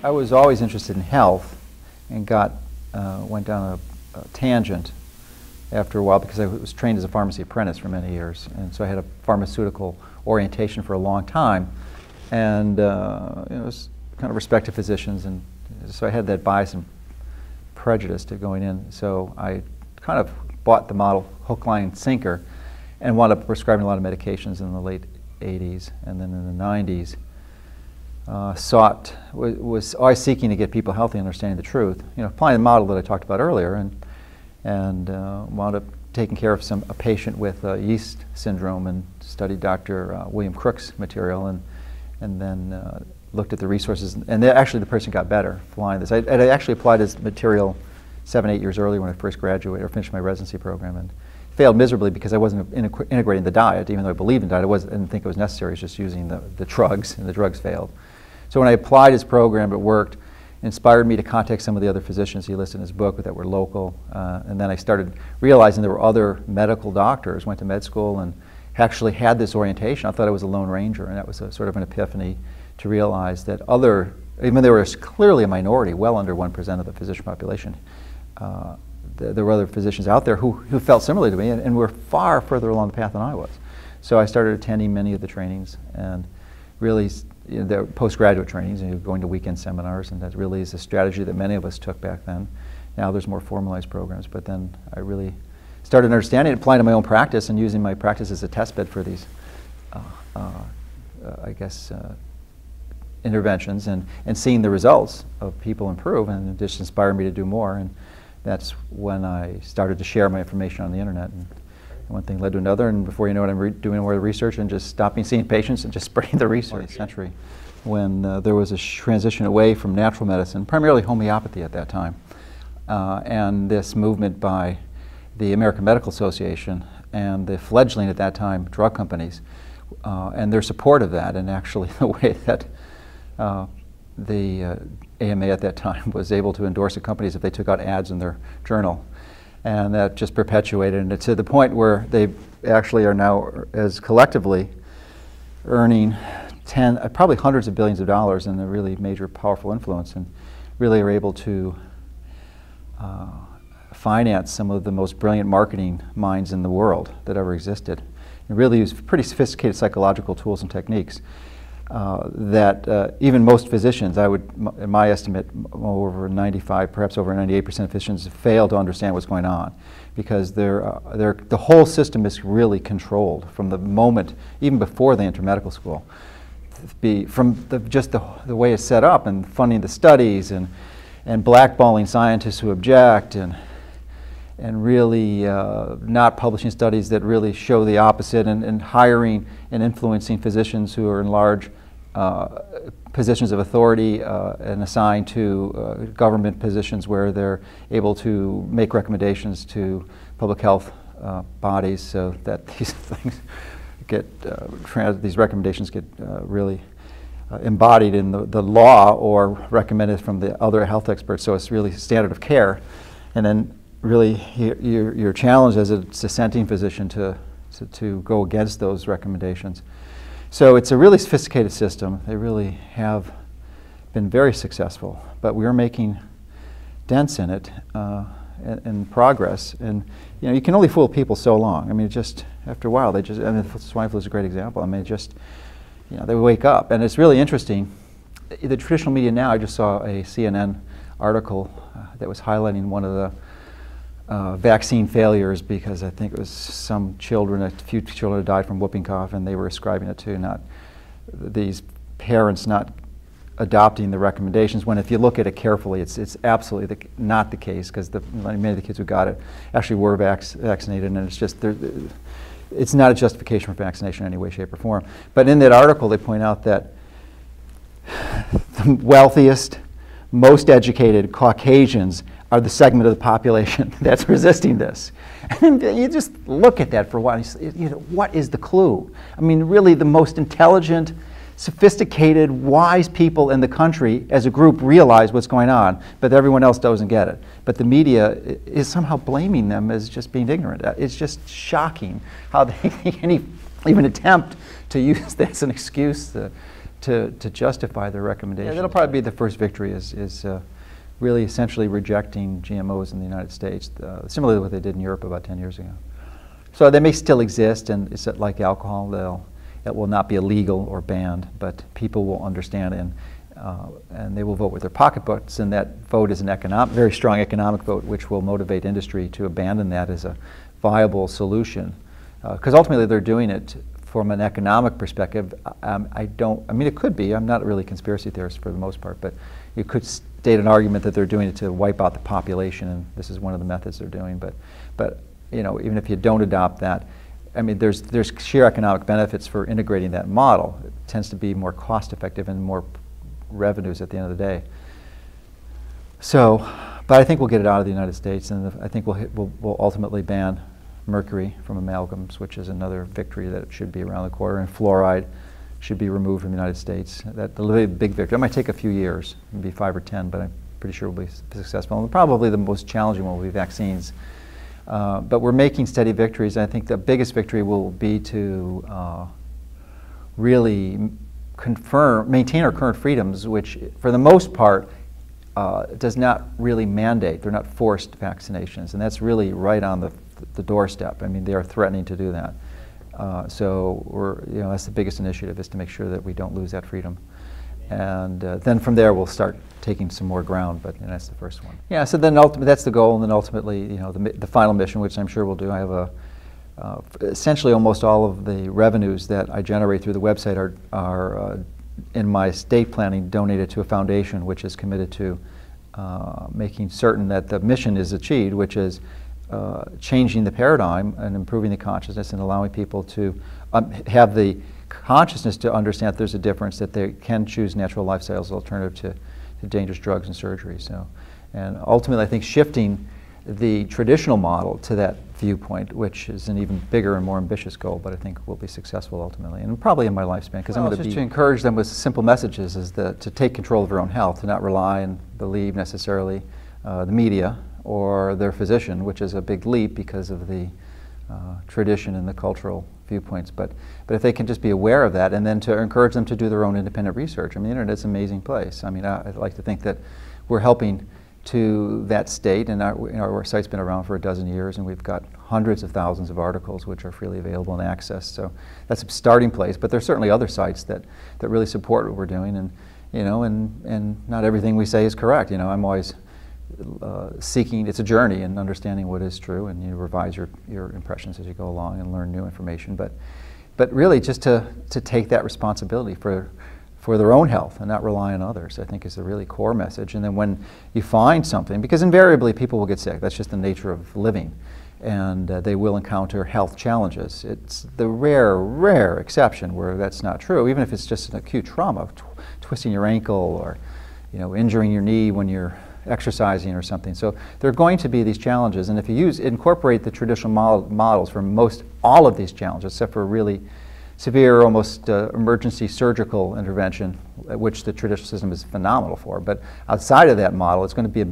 I was always interested in health and went down a tangent after a while because I was trained as a pharmacy apprentice for many years, and so I had a pharmaceutical orientation for a long time, and it was kind of respected physicians, and so I had that bias and prejudice to going in. So I kind of bought the model hook, line, and sinker, and wound up prescribing a lot of medications in the late 80s, and then in the 90s. Was always seeking to get people healthy and understanding the truth. Applying the model that I talked about earlier, and wound up taking care of a patient with yeast syndrome, and studied Dr. William Crook's material, and then looked at the resources, and actually the person got better applying this. I actually applied his material 7-8 years earlier when I first graduated or finished my residency program, and failed miserably because I wasn't integrating the diet. Even though I believed in diet, I didn't think it was necessary. I was just using the drugs, and the drugs failed. So when I applied his program, it worked. Inspired me to contact some of the other physicians he listed in his book that were local, and then I started realizing there were other medical doctors, went to med school, and actually had this orientation. I thought I was a lone ranger, and that was sort of an epiphany to realize that even though there was clearly a minority, well under 1% of the physician population, there were other physicians out there who felt similarly to me and were far further along the path than I was. So I started attending many of the trainings, and really the postgraduate trainings, and going to weekend seminars, and that really is a strategy that many of us took back then. Now there's more formalized programs, but then I really started understanding it, applying to my own practice, and using my practice as a test bed for these, interventions, and seeing the results of people improve, and it just inspired me to do more. And that's when I started to share my information on the internet, and one thing led to another, and before you know it, I'm doing more research and just stopping seeing patients and just spreading the research. Century, when there was a transition away from natural medicine, primarily homeopathy at that time, and this movement by the American Medical Association and the fledgling at that time drug companies, and their support of that, and actually the way that the AMA at that time was able to endorse the companies if they took out ads in their journal. And that just perpetuated, and to the point where they actually are now, as collectively, earning probably hundreds of billions of dollars, and a really major, powerful influence, and really are able to finance some of the most brilliant marketing minds in the world that ever existed, and really use pretty sophisticated psychological tools and techniques that even most physicians, in my estimate, over 95, perhaps over 98% of physicians fail to understand what's going on, because the whole system is really controlled from the moment, even before they enter medical school, from just the way it's set up, and funding the studies, and blackballing scientists who object, and really not publishing studies that really show the opposite, and hiring and influencing physicians who are in large positions of authority and assigned to government positions where they're able to make recommendations to public health bodies, so that these things these recommendations get really embodied in the law or recommended from the other health experts. So it's really standard of care, and then really you're challenged as a dissenting physician to go against those recommendations. So it's a really sophisticated system. They really have been very successful, but we are making dents in it and progress. And you can only fool people so long. I mean, just after a while, swine flu is a great example. I mean, they wake up, and it's really interesting. The traditional media now, I just saw a CNN article that was highlighting one of the vaccine failures, because I think it was a few children had died from whooping cough, and they were ascribing it to these parents not adopting the recommendations, when if you look at it carefully, it's absolutely not the case, because many of the kids who got it actually were vaccinated, and it's not a justification for vaccination in any way, shape, or form. But in that article, they point out that the wealthiest, most educated Caucasians are the segment of the population that's resisting this. And you just look at that for a while, what is the clue? I mean, really the most intelligent, sophisticated, wise people in the country as a group realize what's going on, but everyone else doesn't get it. But the media is somehow blaming them as just being ignorant. It's just shocking how they can even attempt to use that as an excuse to justify their recommendations. Yeah, that'll probably be the first victory, is really essentially rejecting GMOs in the United States, similarly to what they did in Europe about 10 years ago. So they may still exist, and it's like alcohol, it will not be illegal or banned, but people will understand and they will vote with their pocketbooks, and that vote is a very strong economic vote, which will motivate industry to abandon that as a viable solution. Because ultimately they're doing it from an economic perspective. I mean, it could be. I'm not really a conspiracy theorist for the most part, but you could state an argument that they're doing it to wipe out the population, and this is one of the methods they're doing. But you know, even if you don't adopt that, I mean, there's sheer economic benefits for integrating that model. It tends to be more cost-effective and more revenues at the end of the day. So, but I think we'll get it out of the United States, and I think we'll ultimately ban mercury from amalgams, which is another victory that should be around the corner, and fluoride should be removed from the United States. That's a big victory. That might take a few years, maybe 5 or 10, but I'm pretty sure we'll be successful. And probably the most challenging one will be vaccines. But we're making steady victories. I think the biggest victory will be to really maintain our current freedoms, which for the most part does not really mandate. They're not forced vaccinations, and that's really right on the doorstep. I mean, they are threatening to do that. So that's the biggest initiative, is to make sure that we don't lose that freedom. And then from there we'll start taking some more ground, but that's the first one. Yeah, so then that's the goal, and then ultimately, the final mission, which I'm sure we'll do. I have essentially almost all of the revenues that I generate through the website are in my estate planning donated to a foundation which is committed to making certain that the mission is achieved, which is changing the paradigm and improving the consciousness and allowing people to have the consciousness to understand that there's a difference, that they can choose natural lifestyles as alternative to dangerous drugs and surgery. So, and ultimately I think shifting the traditional model to that viewpoint, which is an even bigger and more ambitious goal, but I think we'll be successful ultimately, and probably in my lifespan, because I'm going to encourage them with simple messages, is to take control of their own health, to not rely and believe necessarily the media or their physician, which is a big leap because of the tradition and the cultural viewpoints. But if they can just be aware of that, and then to encourage them to do their own independent research. I mean, the Internet's an amazing place. I mean, I'd like to think that we're helping to that state, and our site's been around for a dozen years, and we've got hundreds of thousands of articles which are freely available and accessed. So that's a starting place. But there's certainly other sites that really support what we're doing, and and not everything we say is correct. I'm always seeking, it's a journey in understanding what is true, and you revise your impressions as you go along and learn new information. But really just to take that responsibility for their own health and not rely on others, I think is a really core message. And then when you find something, because invariably people will get sick, that's just the nature of living, and they will encounter health challenges. It's the rare exception where that's not true, even if it's just an acute trauma, twisting your ankle or injuring your knee when you're exercising or something. So there are going to be these challenges, and if you incorporate the traditional models for all of these challenges, except for really severe, almost emergency surgical intervention, which the traditional system is phenomenal for, but outside of that model, it's going to be a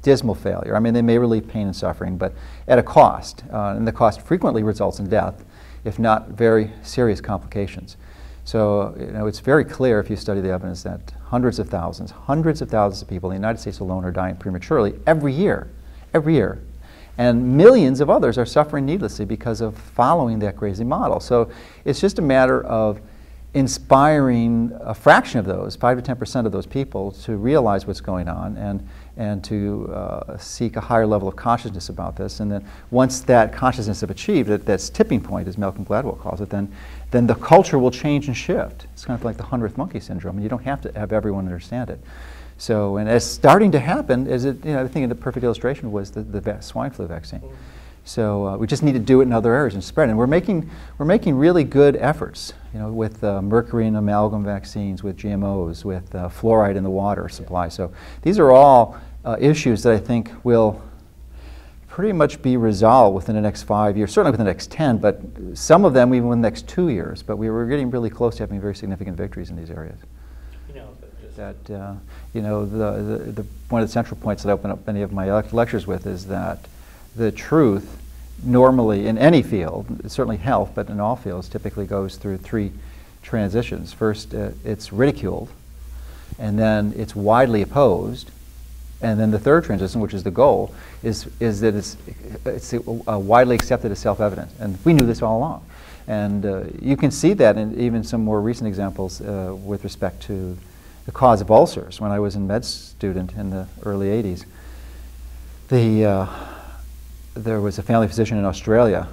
dismal failure. I mean, they may relieve pain and suffering, but at a cost, and the cost frequently results in death, if not very serious complications. So it's very clear, if you study the evidence, that hundreds of thousands of people in the United States alone are dying prematurely every year. And millions of others are suffering needlessly because of following that crazy model. So it's just a matter of inspiring a fraction of those, 5 to 10% of those people, to realize what's going on and to seek a higher level of consciousness about this. And then once that consciousness is achieved, that's tipping point, as Malcolm Gladwell calls it, then the culture will change and shift. It's kind of like the 100th monkey syndrome, and you don't have to have everyone understand it. So, and it's starting to happen, I think the perfect illustration was the swine flu vaccine. So we just need to do it in other areas and spread it. And we're making really good efforts, with mercury and amalgam vaccines, with GMOs, with fluoride in the water supply. So these are all issues that I think will pretty much be resolved within the next 5 years, certainly within the next 10, but some of them even within the next 2 years. But we were getting really close to having very significant victories in these areas. One of the central points that I open up many of my lectures with is that the truth normally in any field, certainly health, but in all fields, typically goes through 3 transitions. First, it's ridiculed, and then it's widely opposed, and then the third transition, which is the goal, is that it's widely accepted as self-evident. And we knew this all along. And you can see that in even some more recent examples with respect to the cause of ulcers. When I was a med student in the early 80s, there was a family physician in Australia,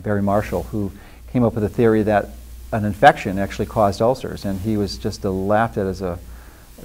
Barry Marshall, who came up with a theory that an infection actually caused ulcers, and he was just laughed at as it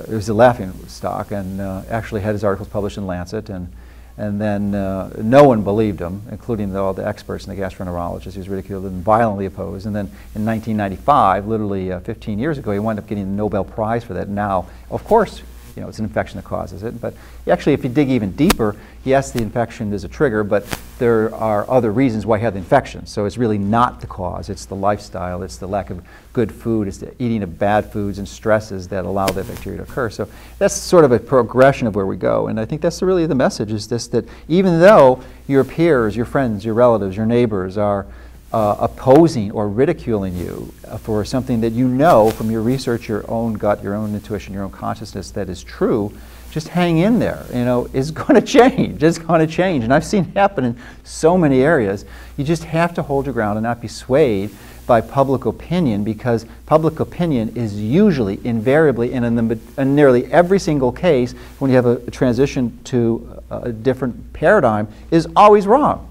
was a laughing stock, and actually had his articles published in Lancet, and then no one believed him, including all the experts and the gastroenterologists. He was ridiculed and violently opposed. And then in 1995, literally 15 years ago, he wound up getting the Nobel Prize for that. Now, of course, you know, it's an infection that causes it, but actually, if you dig even deeper, yes, the infection is a trigger, but there are other reasons why you have the infection. So it's really not the cause. It's the lifestyle. It's the lack of good food. It's the eating of bad foods and stresses that allow that bacteria to occur. So that's sort of a progression of where we go. And I think that's really the message, is this, that even though your peers, your friends, your relatives, your neighbors are opposing or ridiculing you for something that you know from your research, your own gut, your own intuition, your own consciousness that is true, just hang in there. You know, it's going to change. It's going to change. And I've seen it happen in so many areas. You just have to hold your ground and not be swayed by public opinion, because public opinion is usually, invariably, and in nearly every single case, when you have a transition to a different paradigm, is always wrong.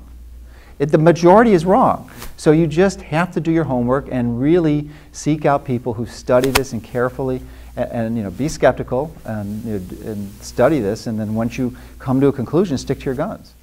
The majority is wrong. So you just have to do your homework and really seek out people who study this and carefully, and you know, be skeptical and study this, and then once you come to a conclusion, stick to your guns.